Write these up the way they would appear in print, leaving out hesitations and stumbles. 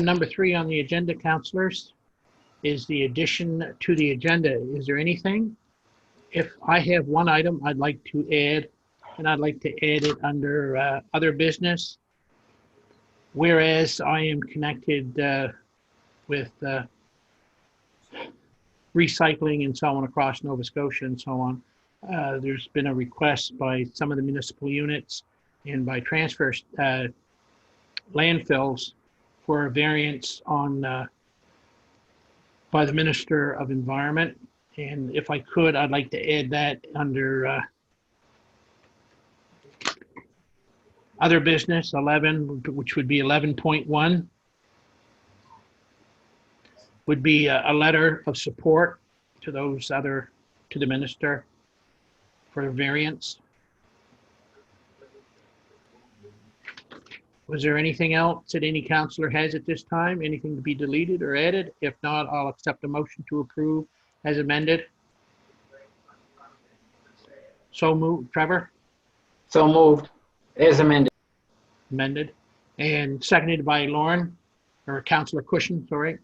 Item number 3 on the agenda, councillors, is the addition to the agenda. Is there anything? If I have one item I'd like to add, and I'd like to add it under other business. Whereas I am connected with recycling and so on across Nova Scotia and so on, there's been a request by some of the municipal units and by transfer landfills for a variance on by the Minister of Environment. And if I could, I'd like to add that under other business 11, which would be 11.1, would be a letter of support to those other, to the minister for a variance. Was there anything else that any councillor has at this time? Anything to be deleted or added? If not, I'll accept a motion to approve as amended. So moved. Trevor? So moved. As amended. Amended. And seconded by Lauren, or Councillor Cushion, sorry.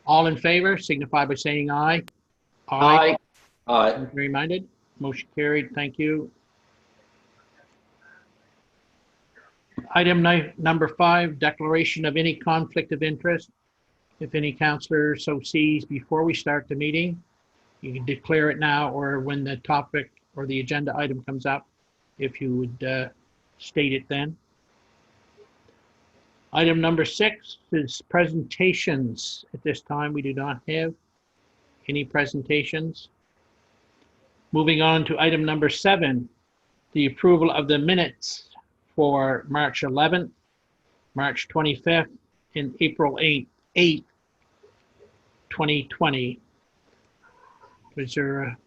All in favor, signify by saying aye. Aye. Aye. Reminded. Motion carried. Thank you. Item number 5, declaration of any conflict of interest. If any councillor so sees before we start the meeting, you can declare it now or when the topic or the agenda item comes up, if you would state it then. Item number 6 is presentations. At this time, we do not have any presentations. Moving on to item number 7, the approval of the minutes for March 11th, March 25th, and April 8th, 2020. Was there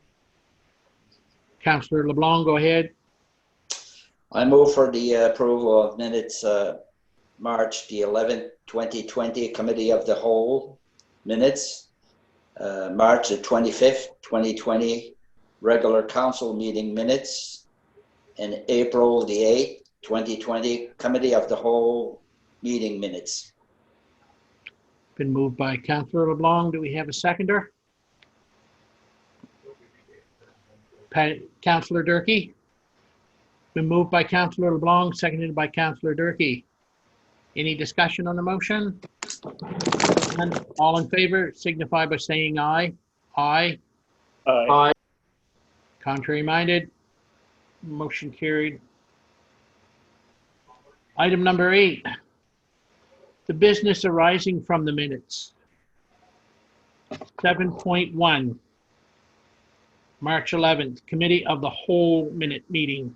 Councillor LeBlanc, go ahead. I move for the approval of minutes March the 11th, 2020, Committee of the Whole minutes, March the 25th, 2020, regular council meeting minutes, and April the 8th, 2020, Committee of the Whole meeting minutes. Been moved by Councillor LeBlanc. Do we have a seconder? Councillor Durkee. Been moved by Councillor LeBlanc, seconded by Councillor Durkee. Any discussion on the motion? And all in favor signify by saying aye. Aye. Aye. Aye. Contrary minded? Motion carried. Item number 8, the business arising from the minutes. 7.1, March 11th, Committee of the Whole minute meeting.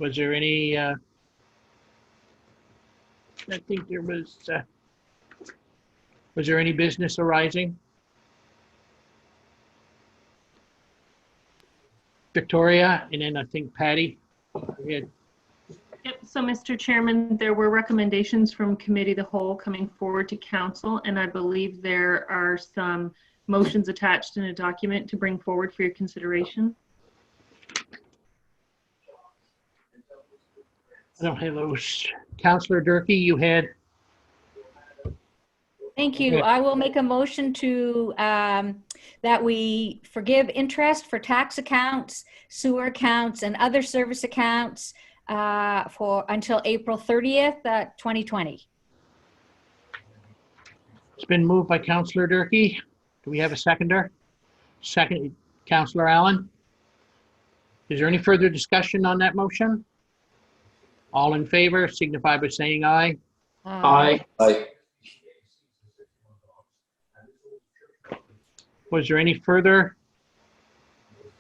Was there any, I think there was there any business arising? Victoria, and then I think Patty. Yep. So, Mr. Chairman, there were recommendations from Committee of the Whole coming forward to Council, and I believe there are some motions attached in a document to bring forward for your consideration. I don't have those. Councillor Durkee, you had. Thank you. I will make a motion to that we forgive interest for tax accounts, sewer accounts, and other service accounts for until April 30th, 2020. It's been moved by Councillor Durkee. Do we have a seconder? Second, Councillor Allen. Is there any further discussion on that motion? All in favor signify by saying aye. Aye. Aye. Was there any further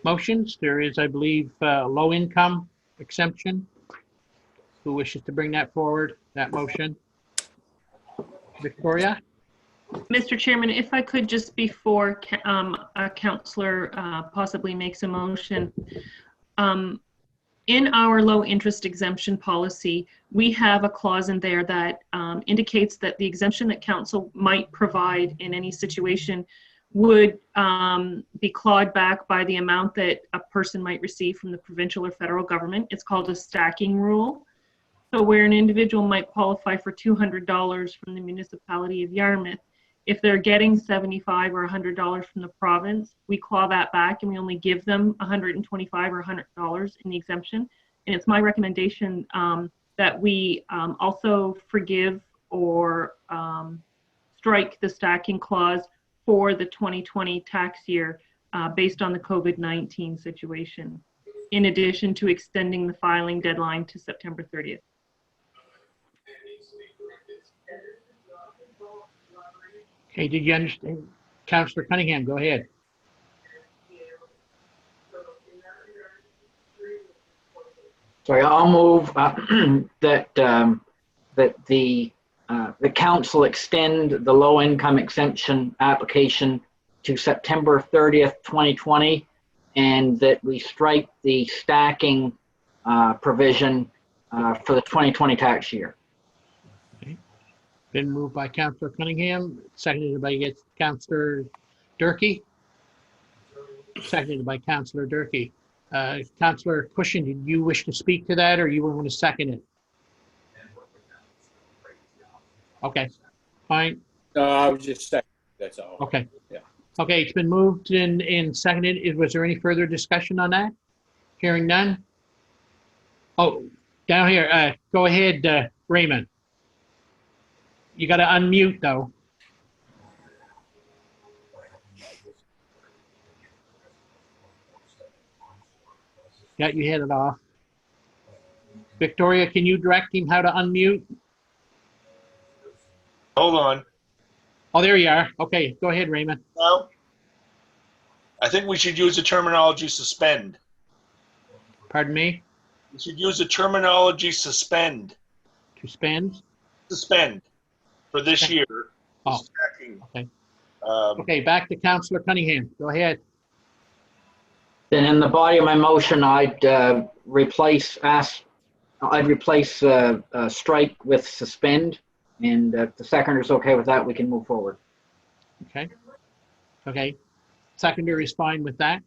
motions? There is, I believe, low income exemption. Who wishes to bring that forward, that motion? Victoria? Mr. Chairman, if I could just before a councillor possibly makes a motion, in our low interest exemption policy, we have a clause in there that indicates that the exemption that council might provide in any situation would be clawed back by the amount that a person might receive from the provincial or federal government. It's called a stacking rule. So where an individual might qualify for $200 from the municipality of Yarmouth, if they're getting $75 or $100 from the province, we claw that back and we only give them $125 or $100 in the exemption. And it's my recommendation that we also forgive or strike the stacking clause for the 2020 tax year based on the COVID-19 situation, in addition to extending the filing deadline to September 30th. Okay, did you understand? Councillor Cunningham, go ahead. Sorry, I'll move that the council extend the low income exemption application to September 30th, 2020, and that we strike the stacking provision for the 2020 tax year. Been moved by Councillor Cunningham, seconded by Councillor Durkee. Seconded by Councillor Durkee. Councillor Cushion, did you wish to speak to that, or you want to second it? Okay, fine. No, I was just second, that's all. Okay. Yeah. Okay, it's been moved and seconded. Was there any further discussion on that? Hearing none? Oh, down here, go ahead, Raymond. You got to unmute, though. Got you headed off. Victoria, can you direct him how to unmute? Hold on. Oh, there you are. Okay, go ahead, Raymond. No. I think we should use the terminology suspend. Pardon me? We should use the terminology suspend. To spend? Suspend for this Okay. year. Oh, Stacking. okay. Um, Okay, back to Councillor Cunningham. Go ahead. Then in the body of my motion, I'd replace strike with suspend, and if the seconder is okay with that, we can move forward. Okay. Okay. Secondary is fine with that.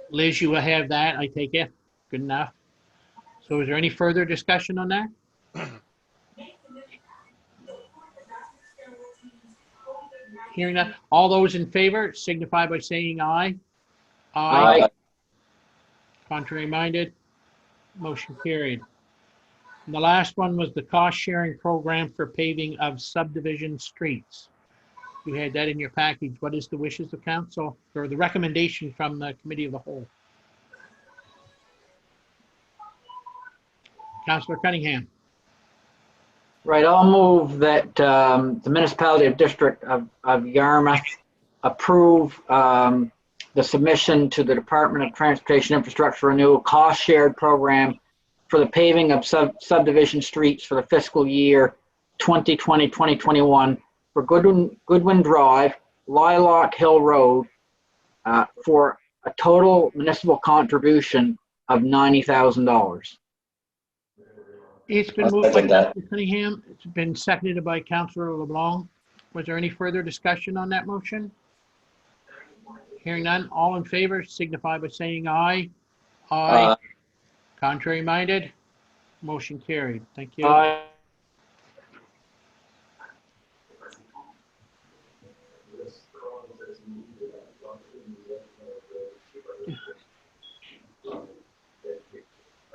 Liz, you will have that, I take it. Good enough. So is there any further discussion on that? Hearing that, all those in favor signify by saying aye. Aye. Contrary minded, motion carried. And the last one was the cost sharing program for paving of subdivision streets. You had that in your package. What is the wishes of council, or the recommendation from the committee of the whole? Councillor Cunningham. Right, I'll move that the municipality of District of Yarmouth approve the submission to the Department of Transportation Infrastructure Renewal cost shared program for the paving of subdivision streets for the fiscal year 2020-2021 for Goodwin Drive, Lilac Hill Road, for a total municipal contribution of $90,000. It's been I'll moved by second that. Councillor Cunningham. It's been seconded by Councillor LeBlanc. Was there any further discussion on that motion? Hearing none, all in favor signify by saying aye. Aye. Contrary minded, motion carried. Thank you. Aye.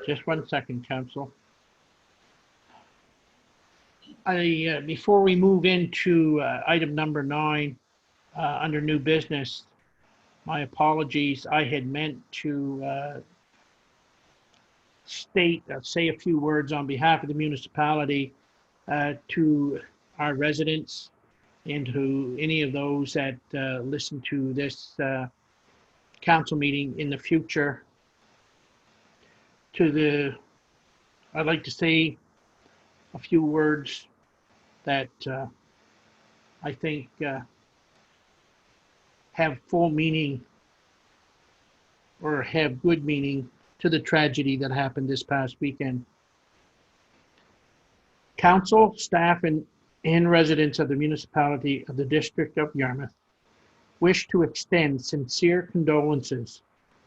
Just 1 second, Council. Before we move into item number 9, under new business, my apologies. I had meant to say a few words on behalf of the municipality to our residents and to any of those that listen to this council meeting in the future. I'd like to say a few words that I think have full meaning or have good meaning to the tragedy that happened this past weekend. Council, staff, and residents of the municipality of the District of Yarmouth wish to extend sincere condolences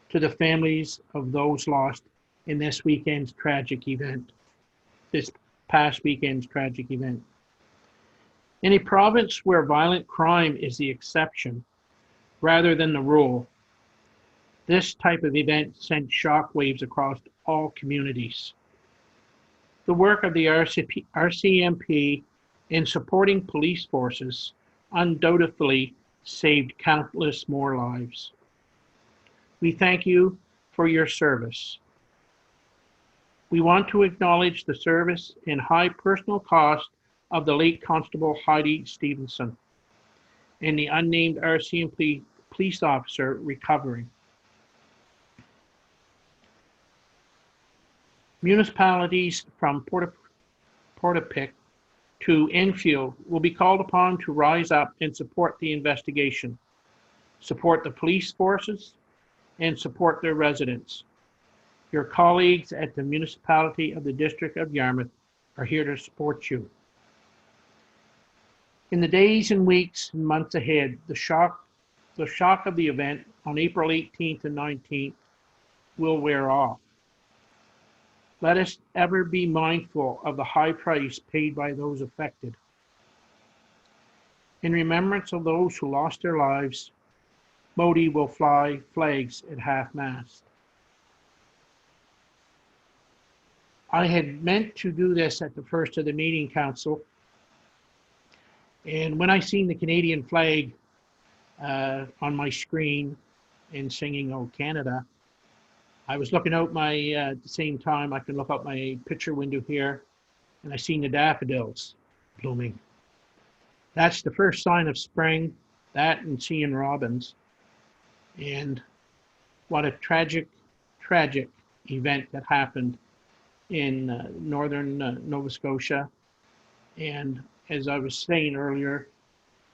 to the families of those lost in this weekend's tragic event. this past weekend's tragic event. In a province where violent crime is the exception rather than the rule, this type of event sent shockwaves across all communities. The work of the RCMP in supporting police forces undoubtedly saved countless more lives. We thank you for your service. We want to acknowledge the service and high personal cost of the late Constable Heidi Stevenson and the unnamed RCMP police officer recovering. Municipalities from Portapique to Enfield will be called upon to rise up and support the investigation, support the police forces, and support their residents. Your colleagues at the municipality of the District of Yarmouth are here to support you. In the days and weeks and months ahead, the shock of the event on April 18th and 19th will wear off. Let us ever be mindful of the high price paid by those affected. In remembrance of those who lost their lives, Modi will fly flags at half-mast. I had meant to do this at the first of the meeting, Council, and when I seen the Canadian flag on my screen and singing "Oh Canada," I was looking out at the same time, I can look out my picture window here, and I seen the daffodils blooming. That's the first sign of spring, that and seeing robins. And what a tragic event that happened in northern Nova Scotia. And as I was saying earlier,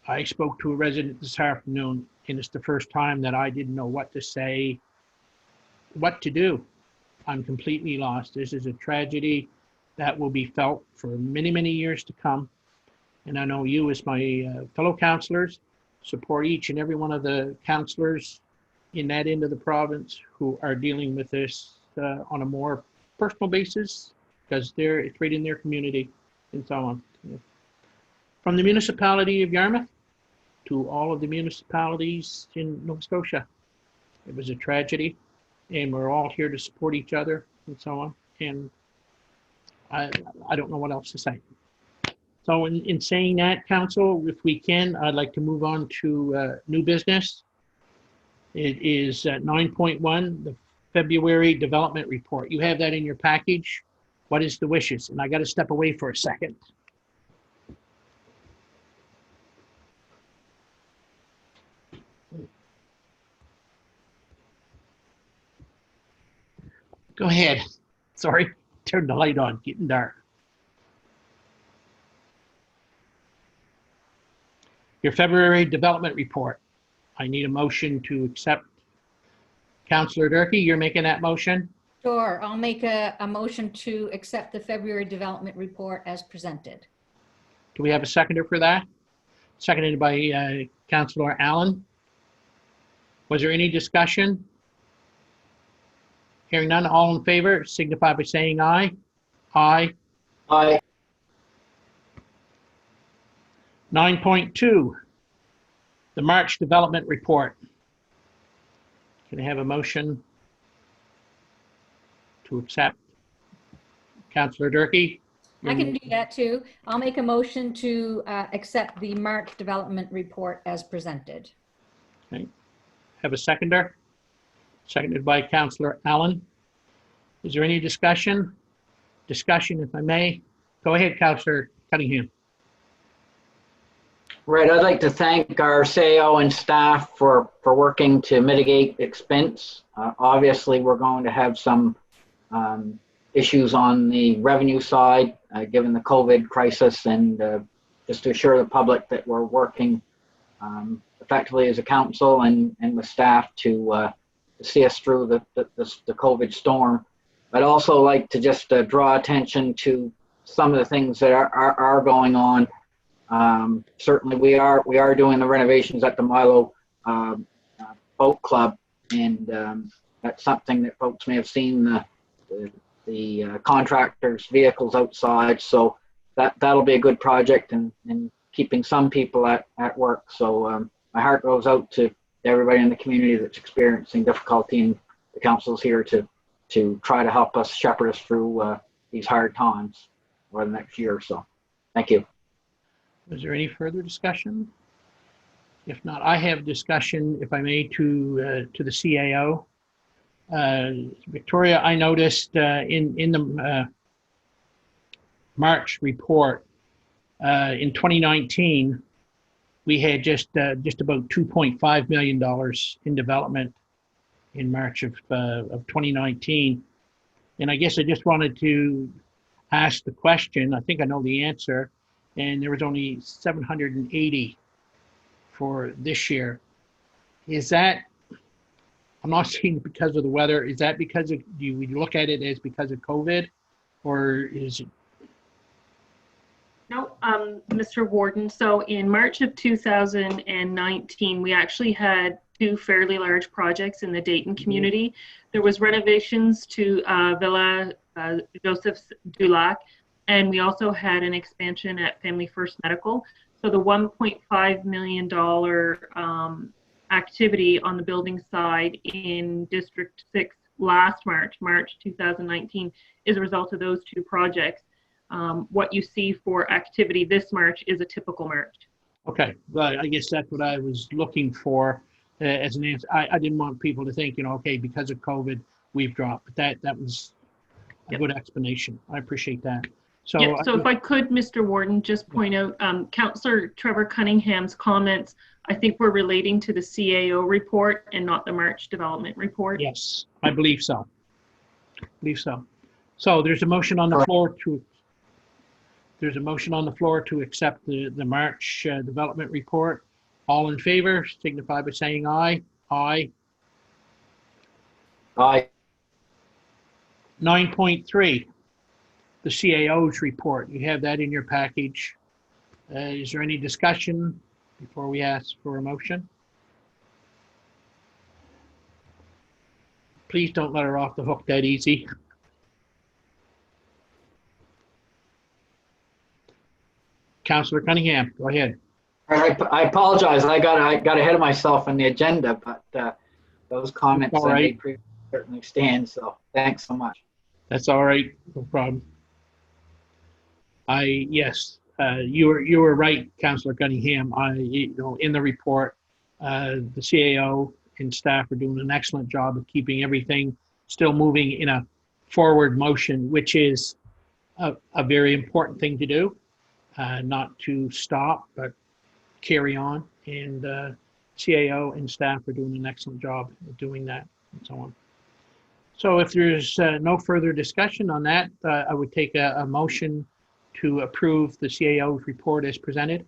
I spoke to a resident this afternoon, and it's the first time that I didn't know what to say, what to do. I'm completely lost. This is a tragedy that will be felt for many, many years to come. And I know you, as my fellow councillors, support each and every one of the councillors in that end of the province who are dealing with this on a more personal basis, because it's right in their community and so on. From the municipality of Yarmouth to all of the municipalities in Nova Scotia, it was a tragedy, and we're all here to support each other and so on. And I don't know what else to say. So in saying that, Council, if we can, I'd like to move on to new business. It is 9.1, the February development report. You have that in your package. What is the wishes? And I got to step away for a second. Go ahead. Sorry, turn the light on, getting dark. Your February development report. I need a motion to accept. Councillor Durkee, you're making that motion? Sure, I'll make a motion to accept the February development report as presented. Do we have a seconder for that? Seconded by Councillor Allen. Was there any discussion? Hearing none, all in favor, signify by saying aye. Aye. Aye. 9.2, the March development report. Can I have a motion to accept? Councillor Durkee? I can do that too. I'll make a motion to accept the March development report as presented. Okay. Have a seconder? Seconded by Councillor Allen. Is there any discussion? Discussion, if I may. Go ahead, Councillor Cunningham. Right, I'd like to thank our SAO and staff for working to mitigate expense. Obviously, we're going to have some issues on the revenue side, given the COVID crisis, and just to assure the public that we're working effectively as a council and with staff to see us through the COVID storm. I'd also like to just draw attention to some of the things that are going on. Certainly we are doing the renovations at the Milo Boat Club, and that's something that folks may have seen the contractors' vehicles outside. So that'll be a good project and keeping some people at work. So my heart goes out to everybody in the community that's experiencing difficulty, and the council's here to try to help us shepherd us through these hard times over the next year or so. Thank you. Is there any further discussion? If not, I have discussion, if I may, to the CAO. Victoria, I noticed in the March report in 2019, we had just about $2.5 million in development in March of 2019. And I guess I just wanted to ask the question, I think I know the answer, and there was only 780 for this year. Is that, I'm not saying because of the weather, is that because of, do we look at it as because of COVID, or is it? No, Mr. Warden. So in March of 2019, we actually had two fairly large projects in the Dayton community. There was renovations to Villa Joseph Dulac, and we also had an expansion at Family First Medical. So the $1.5 million activity on the building side in District 6 last March 2019, is a result of those two projects. What you see for activity this March is a typical March. Okay, well, I guess that's what I was looking for as an answer. I didn't want people to think, okay, because of COVID, we've dropped, but that was a good explanation. I appreciate that. So, yep. So if I could, Mr. Warden, just point out, Councillor Trevor Cunningham's comments, I think were relating to the CAO report and not the March development report. yes, I believe so. So there's a motion on the floor to accept the March development report. All in favor, signify by saying aye. Aye. Aye. 9.3, the CAO's report. You have that in your package. Is there any discussion before we ask for a motion? Please don't let her off the hook that easy. Councillor Cunningham, go ahead. I apologize. I got ahead of myself on the agenda, but those comments I made certainly stand. So thanks so much. That's all right. No problem. Yes, you were right, Councillor Cunningham. In the report, the CAO and staff are doing an excellent job of keeping everything still moving in a forward motion, which is a very important thing to do. Not to stop, but carry on. And CAO and staff are doing an excellent job of doing that and so on. So if there's no further discussion on that, I would take a motion to approve the CAO's report as presented.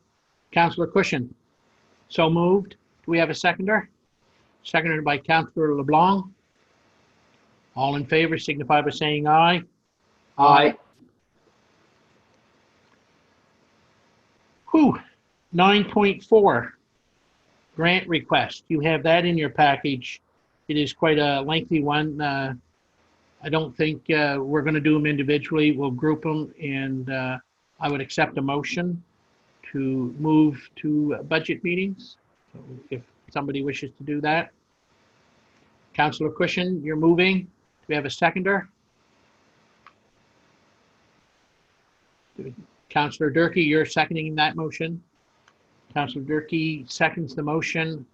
Councillor Cushion, so moved. Do we have a seconder? Seconded by Councillor LeBlanc. All in favor signify by saying aye. Aye. 9.4, grant request. You have that in your package. It is quite a lengthy one. I don't think we're going to do them individually. We'll group them, and I would accept a motion to move to budget meetings. So if somebody wishes to do that. Councillor Cushion, you're moving. Do we have a seconder? Councillor Durkee, you're seconding that motion. Councillor Durkee seconds the motion.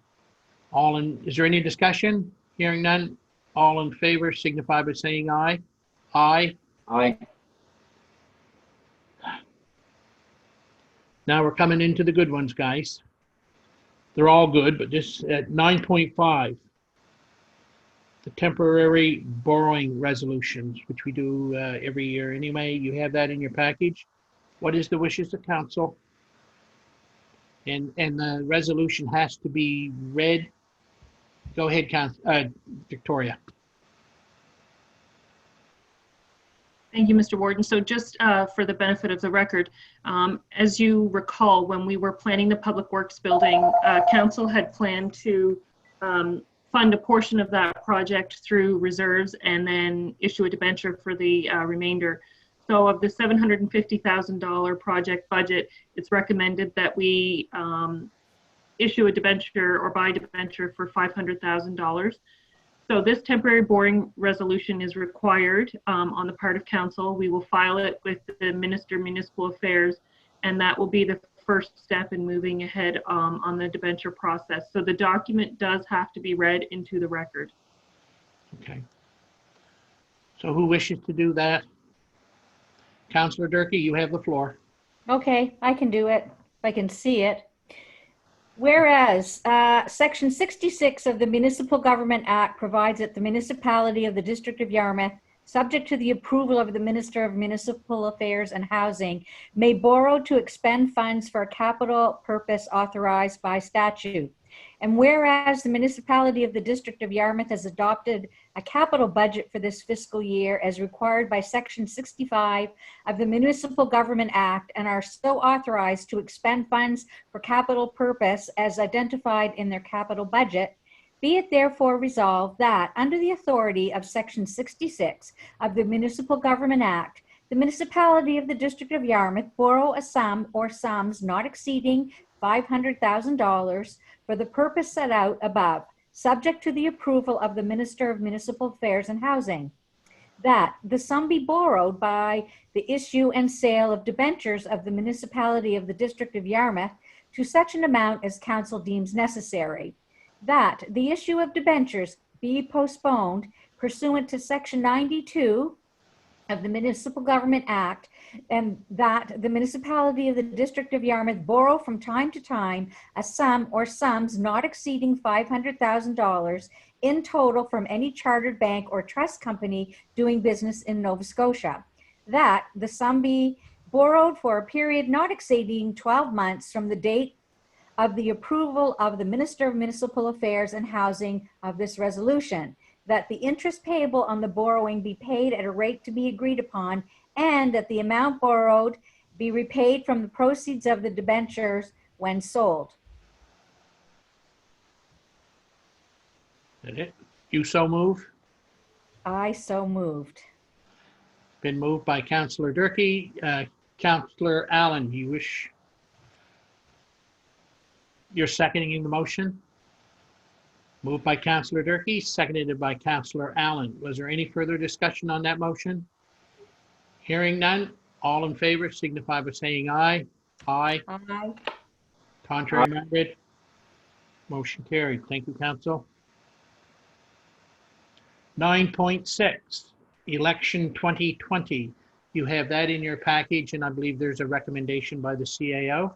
Is there any discussion? Hearing none. All in favor signify by saying aye. Aye. Aye. Now we're coming into the good ones, guys. They're all good, but just at 9.5, the temporary borrowing resolutions, which we do every year anyway. You have that in your package. What is the wishes of council? And the resolution has to be read. Go ahead, Victoria. Thank you, Mr. Warden. So just for the benefit of the record, as you recall, when we were planning the Public Works building, council had planned to fund a portion of that project through reserves and then issue a debenture for the remainder. So of the $750,000 project budget, it's recommended that we issue a debenture or buy debenture for $500,000. So this temporary borrowing resolution is required on the part of council. We will file it with the Minister of Municipal Affairs, and that will be the first step in moving ahead on the debenture process. So the document does have to be read into the record. Okay. So who wishes to do that? Councillor Durkee, you have the floor. Okay, I can do it. If I can see it. Whereas Section 66 of the Municipal Government Act provides that the municipality of the District of Yarmouth, subject to the approval of the Minister of Municipal Affairs and Housing, may borrow to expend funds for a capital purpose authorized by statute. And whereas the municipality of the District of Yarmouth has adopted a capital budget for this fiscal year as required by Section 65 of the Municipal Government Act and are so authorized to expend funds for capital purpose as identified in their capital budget, be it therefore resolved that under the authority of Section 66 of the Municipal Government Act, the municipality of the District of Yarmouth borrow a sum or sums not exceeding $500,000 for the purpose set out above, subject to the approval of the Minister of Municipal Affairs and Housing. That the sum be borrowed by the issue and sale of debentures of the municipality of the District of Yarmouth to such an amount as council deems necessary. That the issue of debentures be postponed pursuant to Section 92 of the Municipal Government Act, and that the municipality of the District of Yarmouth borrow from time to time a sum or sums not exceeding $500,000 in total from any chartered bank or trust company doing business in Nova Scotia. That the sum be borrowed for a period not exceeding 12 months from the date of the approval of the Minister of Municipal Affairs and Housing of this resolution. That the interest payable on the borrowing be paid at a rate to be agreed upon, and that the amount borrowed be repaid from the proceeds of the debentures when sold. Is that it? You so move? I so moved. Been moved by Councillor Durkee. Councillor Allen, you wish? You're seconding the motion? Moved by Councillor Durkee, seconded by Councillor Allen. Was there any further discussion on that motion? Hearing none, all in favor signify by saying aye. Aye. Aye. Contrary minded? Motion carried. Thank you, Council. 9.6, Election 2020. You have that in your package, and I believe there's a recommendation by the CAO.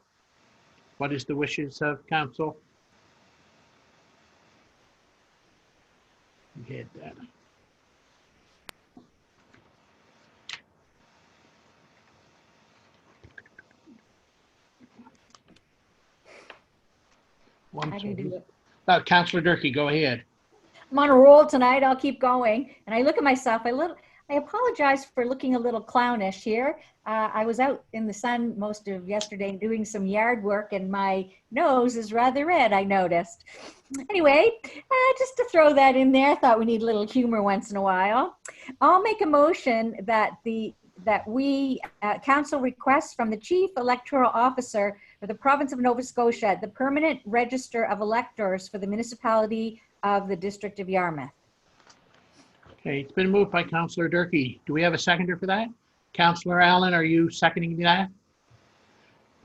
What is the wishes of Council? Get that. I can do it. Councillor Durkee, go ahead. I'm on a roll tonight. I'll keep going. And I look at myself. I apologize for looking a little clownish here. I was out in the sun most of yesterday doing some yard work, and my nose is rather red, I noticed. Anyway, just to throw that in there, I thought we need a little humor once in a while. I'll make a motion that council requests from the Chief Electoral Officer for the province of Nova Scotia the permanent register of electors for the municipality of the District of Yarmouth. Okay, it's been moved by Councillor Durkee. Do we have a seconder for that? Councillor Allen, are you seconding that?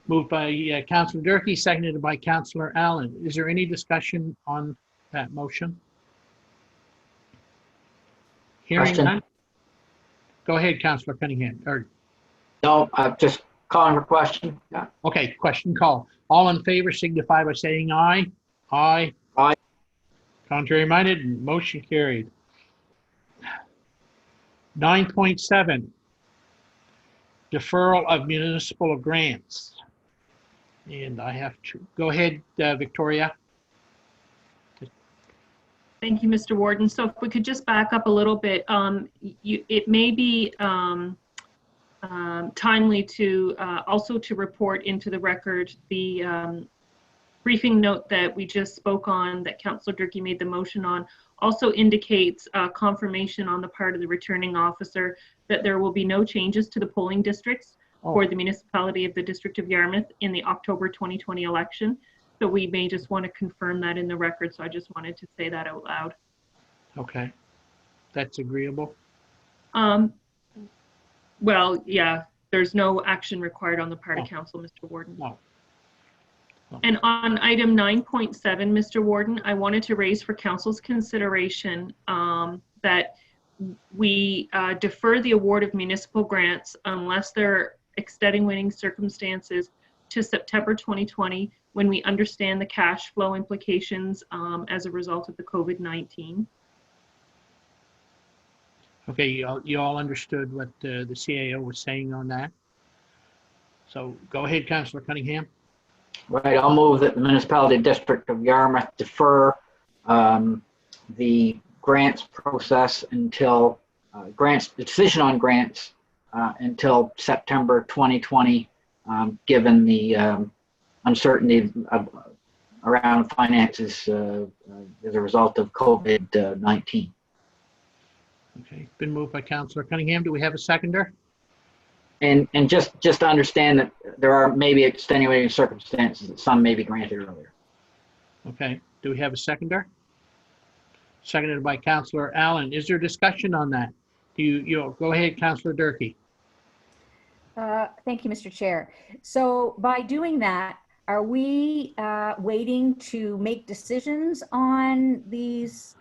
Moved by Councillor Durkee, seconded by Councillor Allen. Is there any discussion on that motion? Hearing Question. none? Go ahead, Councillor Cunningham. No, I'm just calling for question. Yeah. Okay, question call. All in favor signify by saying aye. Aye. Aye. Contrary minded, motion carried. 9.7, deferral of municipal grants. And I have to, go ahead, Victoria. Thank you, Mr. Warden. So if we could just back up a little bit, it may be timely to also to report into the record the briefing note that we just spoke on, that Councillor Durkee made the motion on, also indicates confirmation on the part of the returning officer that there will be no changes to the polling districts for the municipality of the District of Yarmouth in the October 2020 election. So we may just want to confirm that in the record. So I just wanted to say that out loud. Okay. That's agreeable. Well, yeah, there's no action required on the part of Oh. council, Mr. Warden. No. And on item 9.7, Mr. Warden, I wanted to raise for council's consideration that we defer the award of municipal grants unless there are extenuating circumstances to September 2020, when we understand the cash flow implications as a result of the COVID-19. Okay, you all understood what the CAO was saying on that? So go ahead, Councillor Cunningham. Right, I'll move that the municipality district of Yarmouth defer the grants process until the decision on grants until September 2020, given the uncertainty around finances as a result of COVID-19. Okay, it's been moved by Councillor Cunningham. Do we have a seconder? And just to understand that there are maybe extenuating circumstances that some may be granted earlier. Okay, do we have a seconder? Seconded by Councillor Allen. Is there discussion on that? Go ahead, Councillor Durkee. Thank you, Mr. Chair. So by doing that, are we waiting to make decisions on these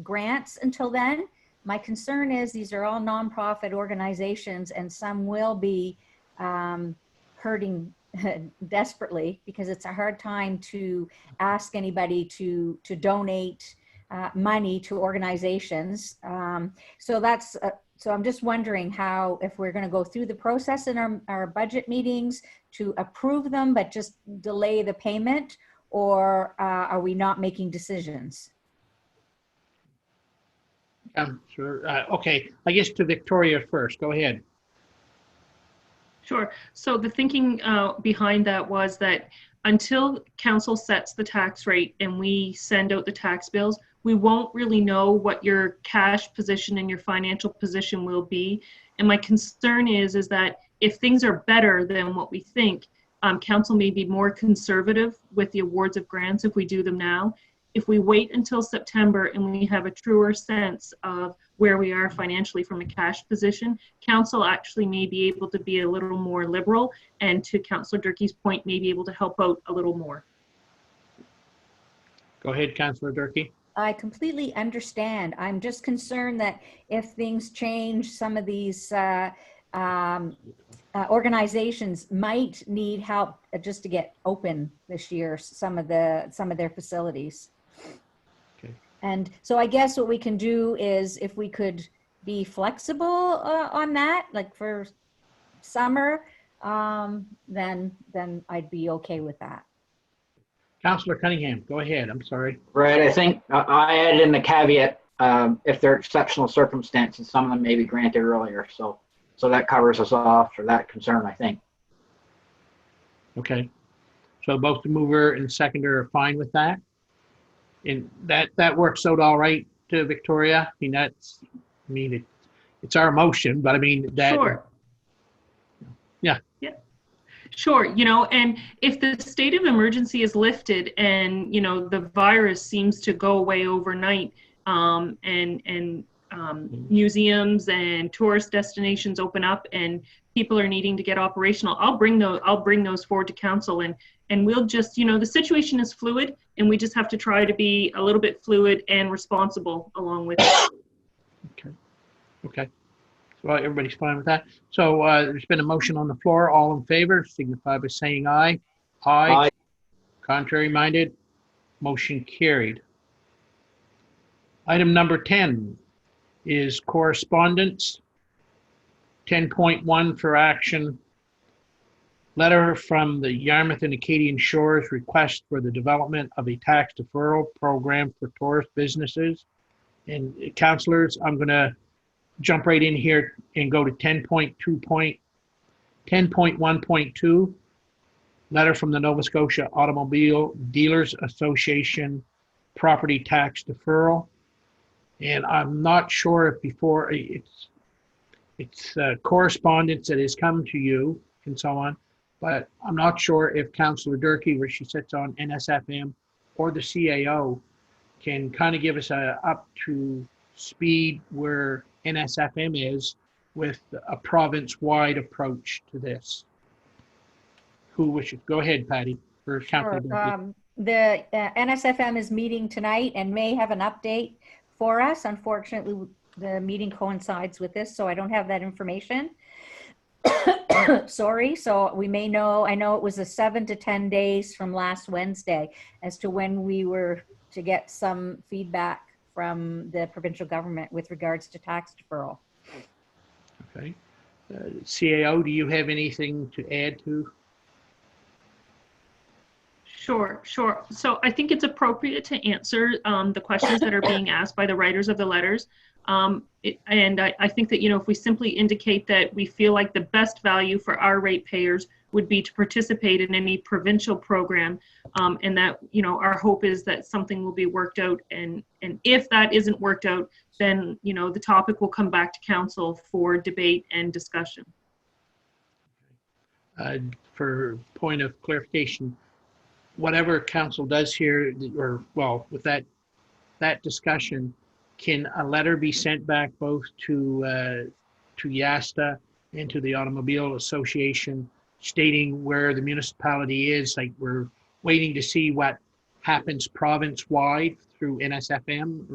grants until then? My concern is these are all nonprofit organizations, and some will be hurting desperately, because it's a hard time to ask anybody to donate money to organizations. So I'm just wondering how, if we're going to go through the process in our budget meetings to approve them, but just delay the payment, or are we not making decisions? Sure. Okay, I guess to Victoria first. Go ahead. Sure. So the thinking behind that was that until council sets the tax rate and we send out the tax bills, we won't really know what your cash position and your financial position will be. And my concern is that if things are better than what we think, council may be more conservative with the awards of grants if we do them now. If we wait until September and we have a truer sense of where we are financially from a cash position, council actually may be able to be a little more liberal, and to Councillor Durkee's point, may be able to help out a little more. Go ahead, Councillor Durkee. I completely understand. I'm just concerned that if things change, some of these organizations might need help just to get open this year, some of their facilities. Okay. And so I guess what we can do is, if we could be flexible on that, like for summer, then I'd be okay with that. Councillor Cunningham, go ahead. I'm sorry. Right, I think I added in the caveat, if there are exceptional circumstances, some of them may be granted earlier. So that covers us off for that concern, I think. Okay. So both the mover and seconder are fine with that? And that works out all right to Victoria? It's our motion, but I mean that. Sure. Yeah. Yeah. Sure. And if the state of emergency is lifted and, the virus seems to go away overnight, museums and tourist destinations open up and people are needing to get operational, I'll bring those forward to council, and we'll just, the situation is fluid, and we just have to try to be a little bit fluid and responsible along with it. Okay. So everybody's fine with that. So there's been a motion on the floor. All in favor, signify by saying aye. Aye. Contrary minded, motion carried. Item number 10 is correspondence. 10.1 for action. Letter from the Yarmouth and Acadian Shores request for the development of a tax deferral program for tourist businesses. And councillors, I'm going to jump right in here and go to 10.1.2. letter from the Nova Scotia Automobile Dealers Association property tax deferral. And I'm not sure if before it's correspondence that has come to you and so on, but I'm not sure if Councillor Durkee, where she sits on NSFM, or the CAO can kind of give us a up to speed where NSFM is with a province-wide approach to this. Who wishes? Go ahead, Patty, for Councillor Durkee. The NSFM is meeting tonight and may have an update for us. Unfortunately, the meeting coincides with this, so I don't have that information. Sorry, so we may know, I know it was a 7 to 10 days from last Wednesday as to when we were to get some feedback from the provincial government with regards to tax deferral. Okay. CAO, do you have anything to add to? Sure. So I think it's appropriate to answer the questions that are being asked by the writers of the letters. And I think that, if we simply indicate that we feel like the best value for our ratepayers would be to participate in any provincial program, and that, our hope is that something will be worked out. And if that isn't worked out, then, the topic will come back to council for debate and discussion. For point of clarification, whatever council does here, or well, with that discussion, can a letter be sent back both to YASTA and to the Automobile Association stating where the municipality is? Like, we're waiting to see what happens province-wide through NSFM,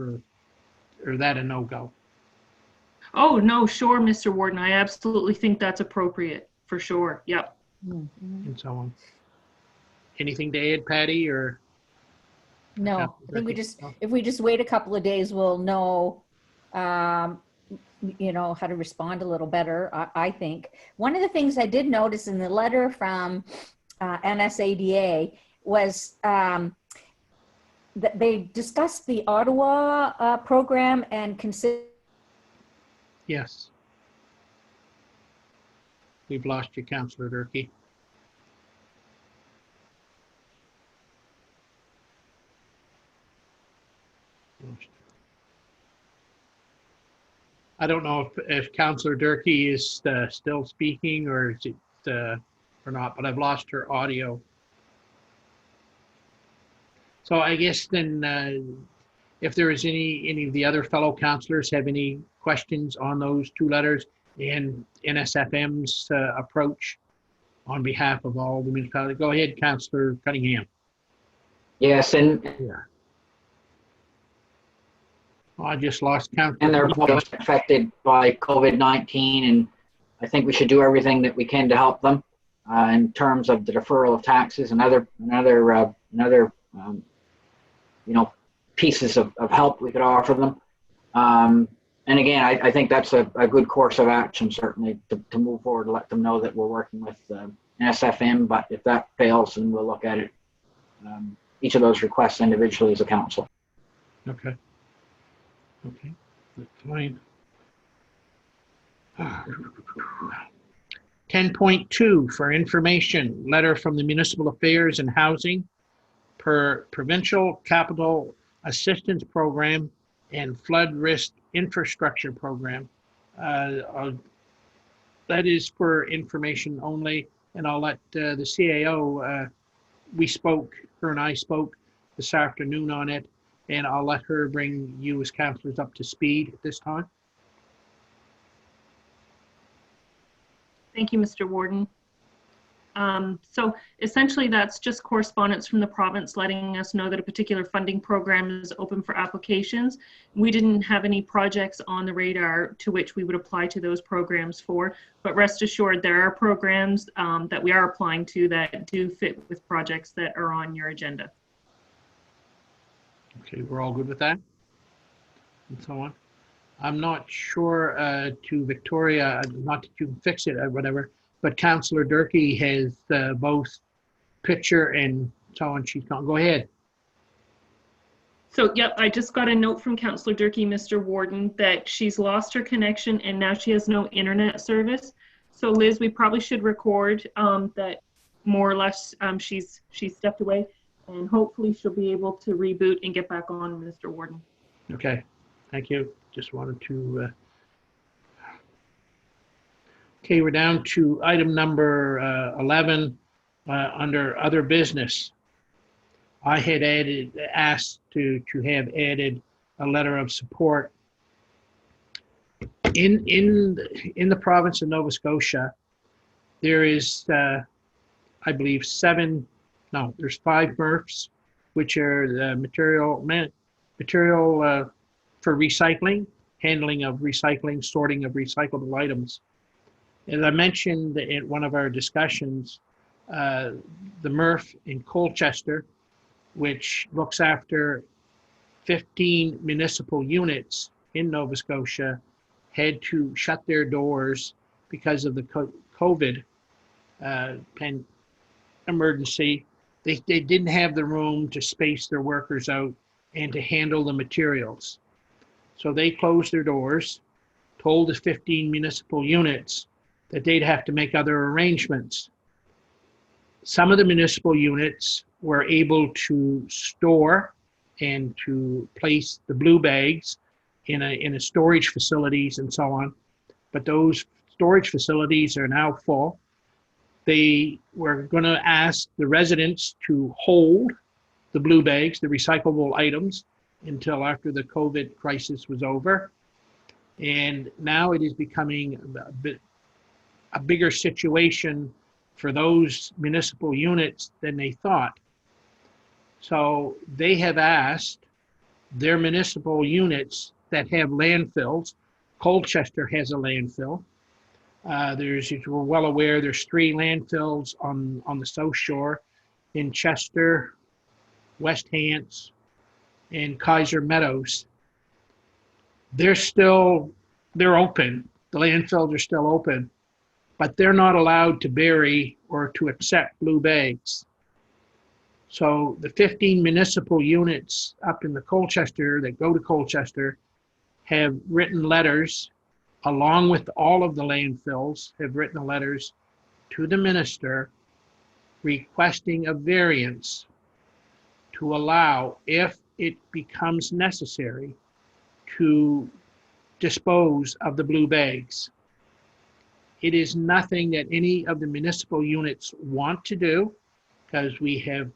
or that a no-go? Oh, no, sure, Mr. Warden. I absolutely think that's appropriate, for sure. Yep. And so on. Anything to add, Patty, or? No, I think if we just wait a couple of days, we'll know, how to respond a little better, I think. One of the things I did notice in the letter from NSADA was that they discussed the Ottawa program and consider. Yes. We've lost you, Councillor Durkee. I don't know if Councillor Durkee is still speaking or is it or not, but I've lost her audio. So I guess then if there is any of the other fellow councillors have any questions on those two letters and NSFM's approach on behalf of all the municipalities, go ahead, Councillor Cunningham. Yes, and I just lost count. And they're most affected by COVID-19, and I think we should do everything that we can to help them in terms of the deferral of taxes and other pieces of help we could offer them. And again, I think that's a good course of action, certainly, to move forward and let them know that we're working with NSFM. But if that fails, then we'll look at it, each of those requests individually as a council. Okay. Okay, that's fine. 10.2 for information, letter from the Municipal Affairs and Housing per Provincial Capital Assistance Program and Flood Risk Infrastructure Program. That is for information only, and I'll let the CAO, her and I spoke this afternoon on it, and I'll let her bring you as councillors up to speed at this time. Thank you, Mr. Warden. So essentially that's just correspondence from the province letting us know that a particular funding program is open for applications. We didn't have any projects on the radar to which we would apply to those programs for, but rest assured there are programs that we are applying to that do fit with projects that are on your agenda. Okay, we're all good with that and so on. I'm not sure to Victoria, not that you can fix it or whatever, but Councillor Durkee has both picture and so on. She's gone. Go ahead. So, yep, I just got a note from Councillor Durkee, Mr. Warden, that she's lost her connection and now she has no internet service. So, Liz, we probably should record that more or less, she's stepped away, and hopefully she'll be able to reboot and get back on, Mr. Warden. Okay, thank you. Just wanted to, okay, we're down to item number 11, under other business. I had asked to have added a letter of support. In the province of Nova Scotia, there is, I believe, there's 5 MRFs, which are the material for recycling, handling of recycling, sorting of recyclable items. As I mentioned in one of our discussions, the MRF in Colchester, which looks after 15 municipal units in Nova Scotia, had to shut their doors because of the COVID emergency. They didn't have the room to space their workers out and to handle the materials. So they closed their doors, told the 15 municipal units that they'd have to make other arrangements. Some of the municipal units were able to store and to place the blue bags in a storage facilities and so on, but those storage facilities are now full. They were going to ask the residents to hold the blue bags, the recyclable items, until after the COVID crisis was over. And now it is becoming a bigger situation for those municipal units than they thought. So they have asked their municipal units that have landfills. Colchester has a landfill. There's, if you're well aware, there's 3 landfills on the South Shore, in Chester, West Hants, and Kaiser Meadows. They're open. The landfills are still open, but they're not allowed to bury or to accept blue bags. So the 15 municipal units up in the Colchester that go to Colchester have written letters, along with all of the landfills, have written letters to the minister requesting a variance to allow, if it becomes necessary, to dispose of the blue bags. It is nothing that any of the municipal units want to do, because we have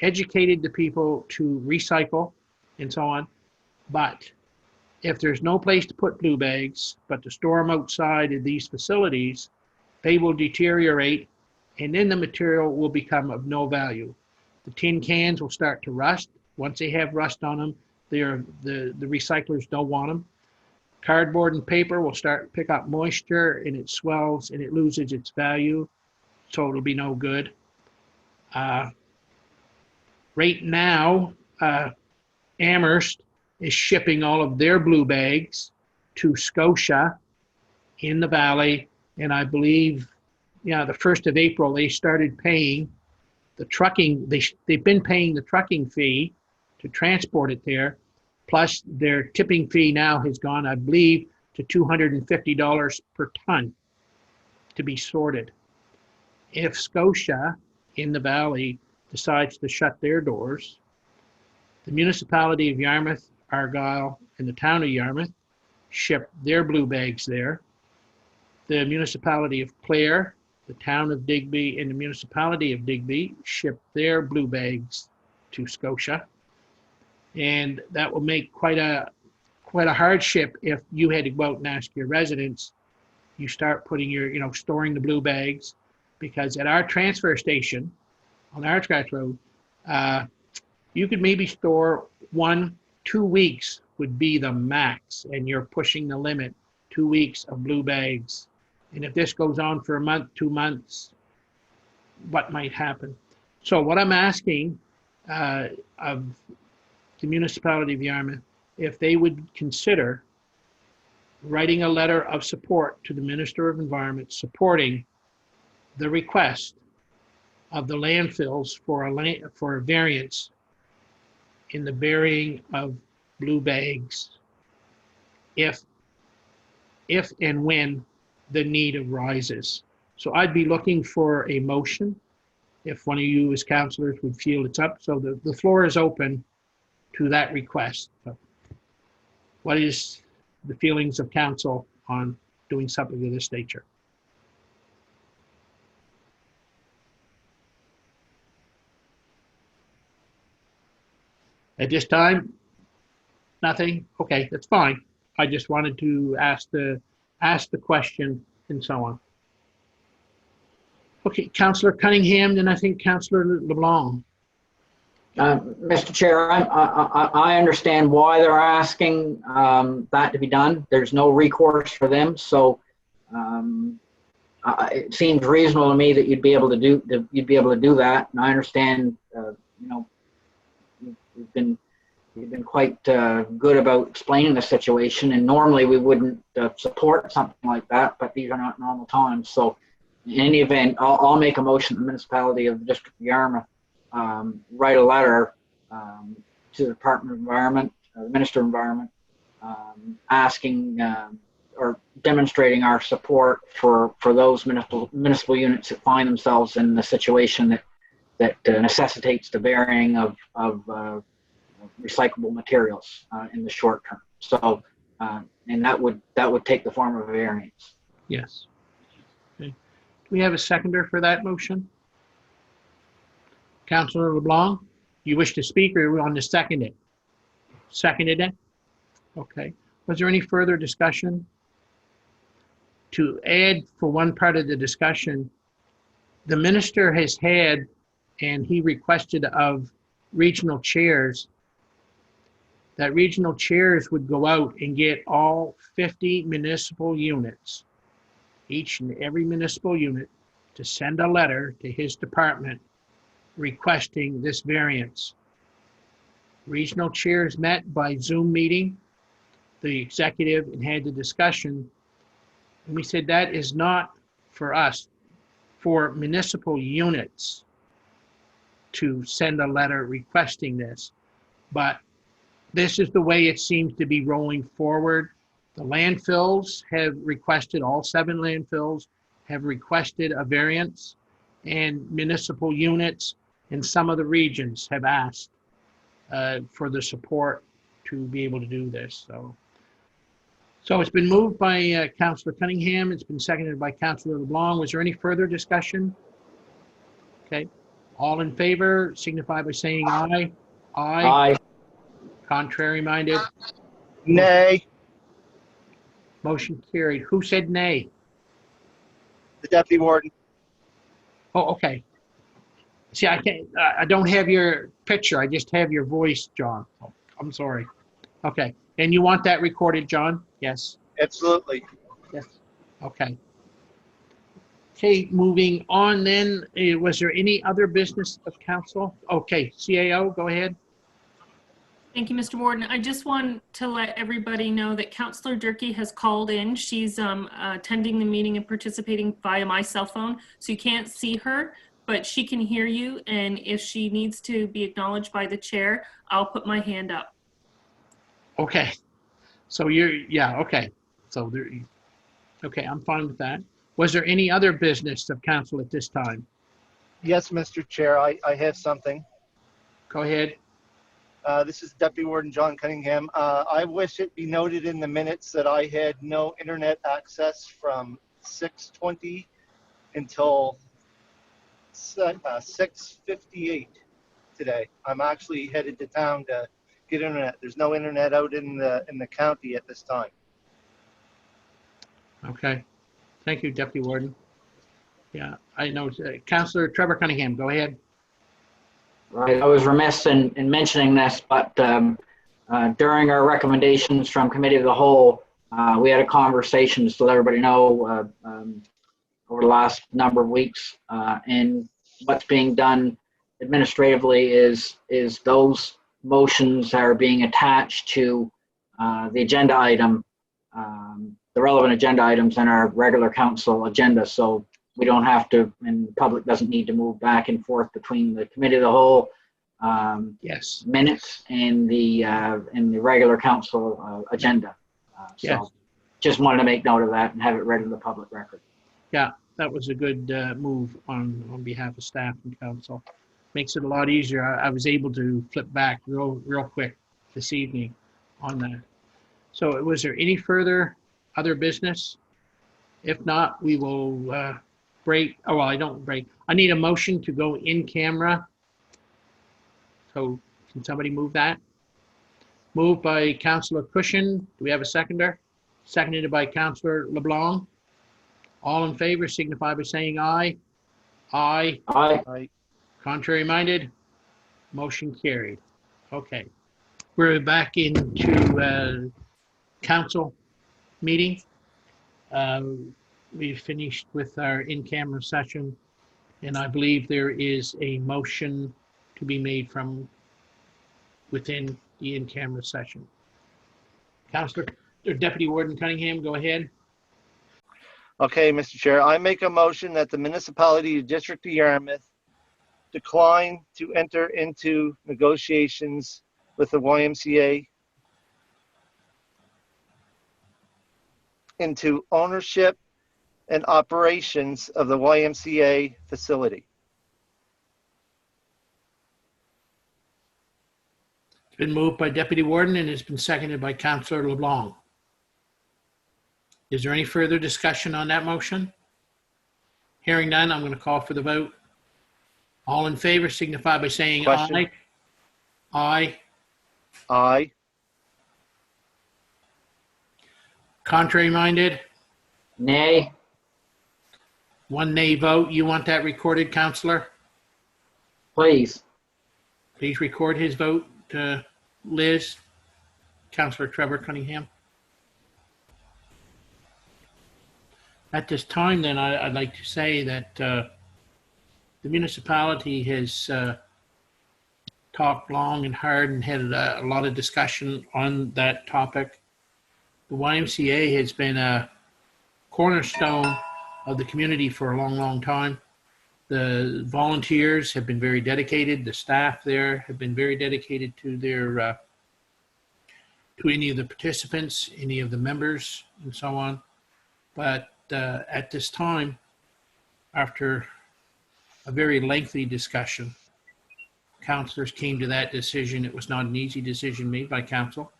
educated the people to recycle and so on. But if there's no place to put blue bags, but to store them outside of these facilities, they will deteriorate, and then the material will become of no value. The tin cans will start to rust. Once they have rust on them, the recyclers don't want them. Cardboard and paper will start to pick up moisture, and it swells and it loses its value, so it'll be no good. Right now, Amherst is shipping all of their blue bags to Scotia in the valley, and I believe, the 1st of April, they started paying the trucking. They've been paying the trucking fee to transport it there, plus their tipping fee now has gone, I believe, to $250 per ton to be sorted. If Scotia in the valley decides to shut their doors, the municipality of Yarmouth, Argyle, and the town of Yarmouth ship their blue bags there. The municipality of Clare, the town of Digby, and the municipality of Digby ship their blue bags to Scotia. And that will make quite a hardship if you had to go out and ask your residents. You start putting your, storing the blue bags, because at our transfer station on Archcraft Road, you could maybe store 1-2 weeks would be the max, and you're pushing the limit, 2 weeks of blue bags. And if this goes on for a month, 2 months, what might happen? So what I'm asking of the municipality of Yarmouth, if they would consider writing a letter of support to the Minister of Environment, supporting the request of the landfills for a variance in the burying of blue bags, if and when the need arises. So I'd be looking for a motion if one of you as counselors would feel it's up. So the floor is open to that request. So what is the feelings of council on doing something of this nature? At this time, nothing? Okay, that's fine. I just wanted to ask the question and so on. Okay, Councillor Cunningham, then I think Councillor LeBlanc. Mr. Chair, I understand why they're asking that to be done. There's no recourse for them, so it seems reasonable to me that you'd be able to do that. And I understand, you know, you've been quite good about explaining the situation. And normally we wouldn't support something like that, but these are not normal times. So, in any event, I'll make a motion to the municipality of the District of Yarmouth. Write a letter to the Department of Environment, the Minister of Environment, asking or demonstrating our support for those municipal units that find themselves in the situation that necessitates the burying of recyclable materials in the short term. So, and that would take the form of a variance. Yes. Okay. Do we have a seconder for that motion? Councillor LeBlanc, you wish to speak, or are we on to second it? Seconded it? Okay. Was there any further discussion? To add for one part of the discussion, the minister has had, and he requested of regional chairs, that regional chairs would go out and get all 50 municipal units, each and every municipal unit, to send a letter to his department requesting this variance. Regional chairs met by Zoom meeting, the executive, and had the discussion. And we said that is not for us, for municipal units to send a letter requesting this. But this is the way it seems to be rolling forward. The landfills have requested, all 7 landfills have requested a variance, and municipal units in some of the regions have asked for the support to be able to do this. So it's been moved by Councillor Cunningham. It's been seconded by Councillor LeBlanc. Was there any further discussion? Okay. All in favor signify by saying aye. Aye. Aye. Contrary minded? Nay. Motion carried. Who said nay? The deputy warden. Oh, okay. See, I can't, I don't have your picture. I just have your voice, John. Oh, I'm sorry. Okay. And you want that recorded, John? Yes. Absolutely. Yes. Okay. Okay, moving on then. Was there any other business of council? Okay, CAO, go ahead. Thank you, Mr. Warden. I just want to let everybody know that Councillor Durkee has called in. She's attending the meeting and participating via my cell phone. So you can't see her, but she can hear you. And if she needs to be acknowledged by the chair, I'll put my hand up. Okay. So yeah, okay. So there, okay, I'm fine with that. Was there any other business of council at this time? Yes, Mr. Chair, I have something. Go ahead. This is Deputy Warden John Cunningham. I wish it be noted in the minutes that I had no internet access from 6:20 until 6:58 today. I'm actually headed to town to get internet. There's no internet out in the county at this time. Okay. Thank you, Deputy Warden. Yeah, I know. Councillor Trevor Cunningham, go ahead. Right, I was remiss in mentioning this, but during our recommendations from Committee of the Whole, we had a conversation, just to let everybody know, over the last number of weeks, and what's being done administratively is those motions are being attached to the agenda item, the relevant agenda items in our regular council agenda, so we don't have to, and the public doesn't need to move back and forth between the Committee of the Whole Yes. minutes and the regular council agenda. Yes. So just wanted to make note of that and have it read in the public record. Yeah, that was a good move on behalf of staff and council. Makes it a lot easier. I was able to flip back real quick this evening on that. So was there any further other business? If not, we will break. Oh, well, I don't break. I need a motion to go in camera. So can somebody move that? Moved by Councillor Cushion. Do we have a seconder? Seconded by Councillor LeBlanc. All in favor signify by saying aye. Aye. Aye. Contrary minded? Motion carried. Okay. We're back into council meeting. We've finished with our in-camera session, and I believe there is a motion to be made from within the in-camera session. Councillor or Deputy Warden Cunningham, go ahead. Okay, Mr. Chair, I make a motion that the municipality of District of Yarmouth decline to enter into negotiations with the YMCA into ownership and operations of the YMCA facility. It's been moved by Deputy Warden and has been seconded by Councillor LeBlanc. Is there any further discussion on that motion? Hearing none, I'm going to call for the vote. All in favor signify by saying Question. aye. Aye. Aye. Contrary minded? Nay. One nay vote. You want that recorded, Councillor? Please. Please record his vote. Liz, Councillor Trevor Cunningham. At this time, then, I'd like to say that the municipality has talked long and hard and had a lot of discussion on that topic. The YMCA has been a cornerstone of the community for a long, long time. The volunteers have been very dedicated. The staff there have been very dedicated to their to any of the participants, any of the members, and so on. But at this time, after a very lengthy discussion, councillors came to that decision. It was not an easy decision made by council,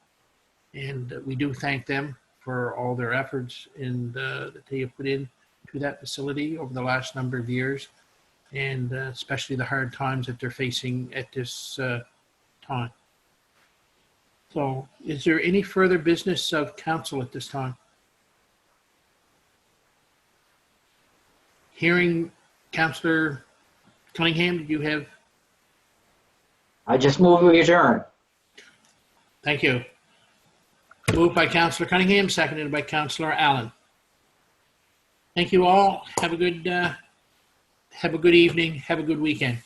and we do thank them for all their efforts that they have put in to that facility over the last number of years, and especially the hard times that they're facing at this time. So is there any further business of council at this time? Hearing Councillor Cunningham, did you have? I just move we adjourn. Thank you. Moved by Councillor Cunningham, seconded by Councillor Allen. Thank you all. Have a good evening. Have a good weekend.